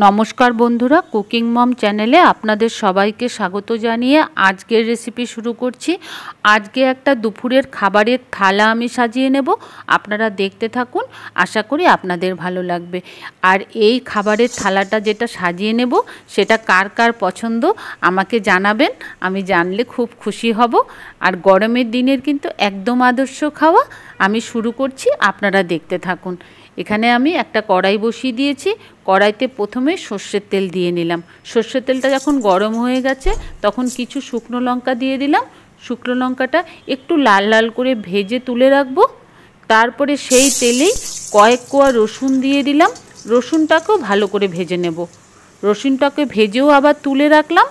নমস্কার বন্ধুরা, কুকিং মম চ্যানেলে আপনাদের সবাইকে স্বাগত জানিয়ে আজকের রেসিপি শুরু করছি। আজকে একটা দুপুরের খাবারের থালা আমি সাজিয়ে নেব, আপনারা দেখতে থাকুন, আশা করি আপনাদের ভালো লাগবে। আর এই খাবারের থালাটা যেটা সাজিয়ে নেব সেটা কার কার পছন্দ আমাকে জানাবেন, আমি জানলে খুব খুশি হব। আর গরমের দিনের কিন্তু একদম আদর্শ খাওয়া। আমি শুরু করছি, আপনারা দেখতে থাকুন। এখানে আমি একটা কড়াই বসিয়ে দিয়েছি। কড়াইতে প্রথমে সর্ষের তেল দিয়ে নিলাম। সর্ষের তেলটা যখন গরম হয়ে গেছে তখন কিছু শুকনো লঙ্কা দিয়ে দিলাম। শুকনো লঙ্কাটা একটু লাল লাল করে ভেজে তুলে রাখবো। তারপরে সেই তেলেই কয়েক কোয়া রসুন দিয়ে দিলাম। রসুনটাকেও ভালো করে ভেজে নেব। রসুনটাকে ভেজেও আবার তুলে রাখলাম।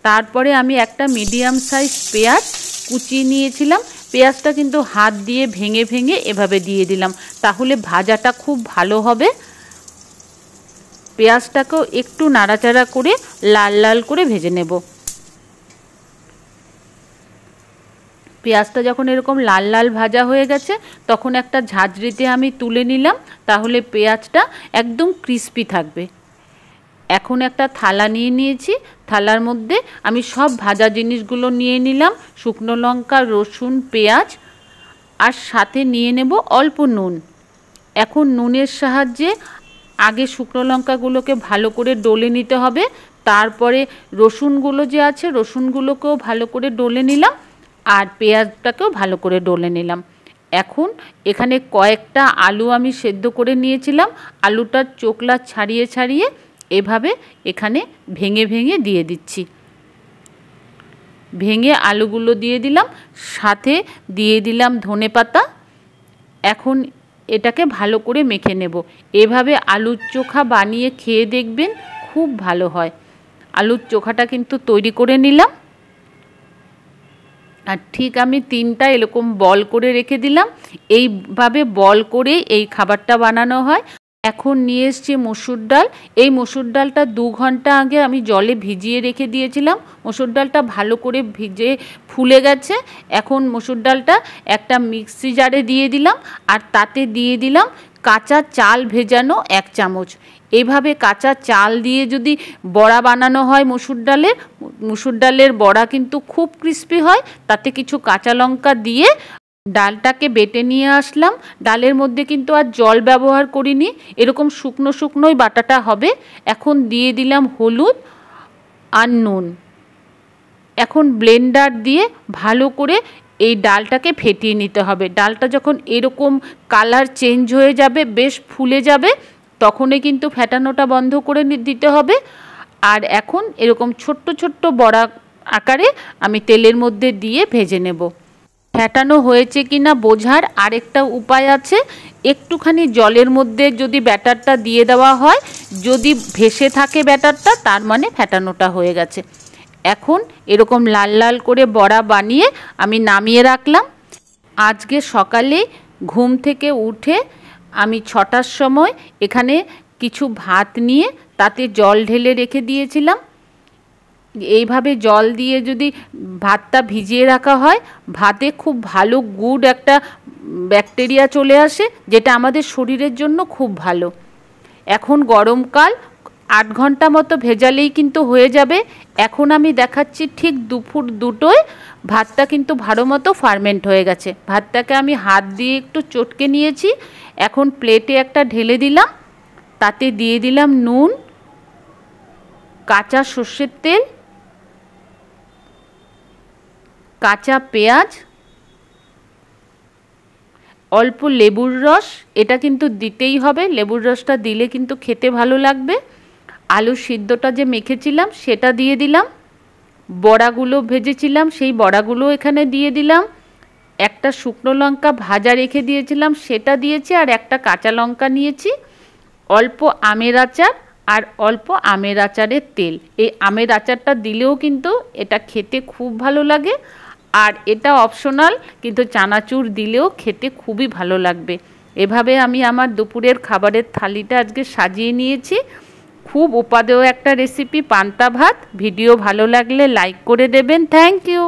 তারপরে আমি একটা মিডিয়াম সাইজ পেঁয়াজ কুচিয়ে নিয়েছিলাম। পেঁয়াজটা কিন্তু হাত দিয়ে ভেঙে ভেঙে এভাবে দিয়ে দিলাম, তাহলে ভাজাটা খুব ভালো হবে। পেঁয়াজটাকেও একটু নাড়াচাড়া করে লাল লাল করে ভেজে নেব। পেঁয়াজটা যখন এরকম লাল লাল ভাজা হয়ে গেছে তখন একটা ঝাঁঝরিতে আমি তুলে নিলাম, তাহলে পেঁয়াজটা একদম ক্রিস্পি থাকবে। এখন একটা থালা নিয়ে নিয়েছি। থালার মধ্যে আমি সব ভাজা জিনিসগুলো নিয়ে নিলাম, শুকনো লঙ্কা, রসুন, পেঁয়াজ, আর সাথে নিয়ে নেব অল্প নুন। এখন নুনের সাহায্যে আগে শুকনো লঙ্কাগুলোকে ভালো করে ডলে নিতে হবে। তারপরে রসুনগুলো যে আছে রসুনগুলোকেও ভালো করে ডলে নিলাম, আর পেঁয়াজটাকেও ভালো করে ডলে নিলাম। এখন এখানে কয়েকটা আলু আমি সেদ্ধ করে নিয়েছিলাম। আলুটার চোকলা ছাড়িয়ে ছাড়িয়ে এভাবে এখানে ভেঙে ভেঙে দিয়ে দিচ্ছি। ভেঙে আলুগুলো দিয়ে দিলাম, সাথে দিয়ে দিলাম ধনেপাতা। এখন এটাকে ভালো করে মেখে নেব। এভাবে আলুর চোখা বানিয়ে খেয়ে দেখবেন, খুব ভালো হয়। আলুর চোখাটা কিন্তু তৈরি করে নিলাম। আর ঠিক আমি 3টা এরকম বল করে রেখে দিলাম। এইভাবে বল করে এই খাবারটা বানানো হয়। এখন নিয়ে এসছি মসুর ডাল। এই মসুর ডালটা 2 ঘন্টা আগে আমি জলে ভিজিয়ে রেখে দিয়েছিলাম। মসুর ডালটা ভালো করে ভিজে ফুলে গেছে। এখন মসুর ডালটা একটা মিক্সি জারে দিয়ে দিলাম, আর তাতে দিয়ে দিলাম কাঁচা চাল ভেজানো 1 চামচ। এইভাবে কাঁচা চাল দিয়ে যদি বড়া বানানো হয় মসুর ডালের বড়া কিন্তু খুব ক্রিস্পি হয়। তাতে কিছু কাঁচা লঙ্কা দিয়ে ডালটাকে বেটে নিয়ে আসলাম। ডালের মধ্যে কিন্তু আর জল ব্যবহার করিনি, এরকম শুকনো শুকনোই বাটাটা হবে। এখন দিয়ে দিলাম হলুদ আর নুন। এখন ব্লেন্ডার দিয়ে ভালো করে এই ডালটাকে ফেটিয়ে নিতে হবে। ডালটা যখন এরকম কালার চেঞ্জ হয়ে যাবে, বেশ ফুলে যাবে, তখনই কিন্তু ফেটানোটা বন্ধ করে দিতে হবে। আর এখন এরকম ছোট্ট ছোট্ট বড়া আকারে আমি তেলের মধ্যে দিয়ে ভেজে নেব। ফেটানো হয়েছে কিনা বোঝার আরেকটা উপায় আছে। একটুখানি জলের মধ্যে যদি ব্যাটারটা দিয়ে দেওয়া হয়, যদি ভেসে থাকে ব্যাটারটা, তার মানে ফেটানোটা হয়ে গেছে। এখন এরকম লাল লাল করে বড়া বানিয়ে আমি নামিয়ে রাখলাম। আজকে সকালে ঘুম থেকে উঠে আমি 6টার সময় এখানে কিছু ভাত নিয়ে তাতে জল ঢেলে রেখে দিয়েছিলাম। এইভাবে জল দিয়ে যদি ভাতটা ভিজিয়ে রাখা হয়, ভাতে খুব ভালো গুড একটা ব্যাকটেরিয়া চলে আসে, যেটা আমাদের শরীরের জন্য খুব ভালো। এখন গরমকাল, 8 ঘন্টা মতো ভেজালেই কিন্তু হয়ে যাবে। এখন আমি দেখাচ্ছি ঠিক দুপুর 2টোয় ভাতটা কিন্তু ভালো মতো ফার্মেন্ট হয়ে গেছে। ভাতটাকে আমি হাত দিয়ে একটু চটকে নিয়েছি। এখন প্লেটে একটা ঢেলে দিলাম, তাতে দিয়ে দিলাম নুন, কাঁচা সর্ষের তেল, কাঁচা পেঁয়াজ, অল্প লেবুর রস। এটা কিন্তু দিতেই হবে, লেবুর রসটা দিলে কিন্তু খেতে ভালো লাগবে। আলু সিদ্ধটা যে মেখেছিলাম সেটা দিয়ে দিলাম। বড়াগুলো ভেজেছিলাম সেই বড়াগুলো এখানে দিয়ে দিলাম। একটা শুকনো লঙ্কা ভাজা রেখে দিয়েছিলাম সেটা দিয়েছি, আর একটা কাঁচা লঙ্কা নিয়েছি। অল্প আমের আচার আর অল্প আমের আচারের তেল। এই আমের আচারটা দিলেও কিন্তু এটা খেতে খুব ভালো লাগে। আর এটা অপশনাল, কিন্তু চানাচুর দিলেও খেতে খুবই ভালো লাগবে। এভাবে আমি আমার দুপুরের খাবারের থালিটা আজকে সাজিয়ে নিয়েছি। খুব উপাদেয় একটা রেসিপি, পান্তা ভাত। ভিডিও ভালো লাগলে লাইক করে দেবেন। Thank you.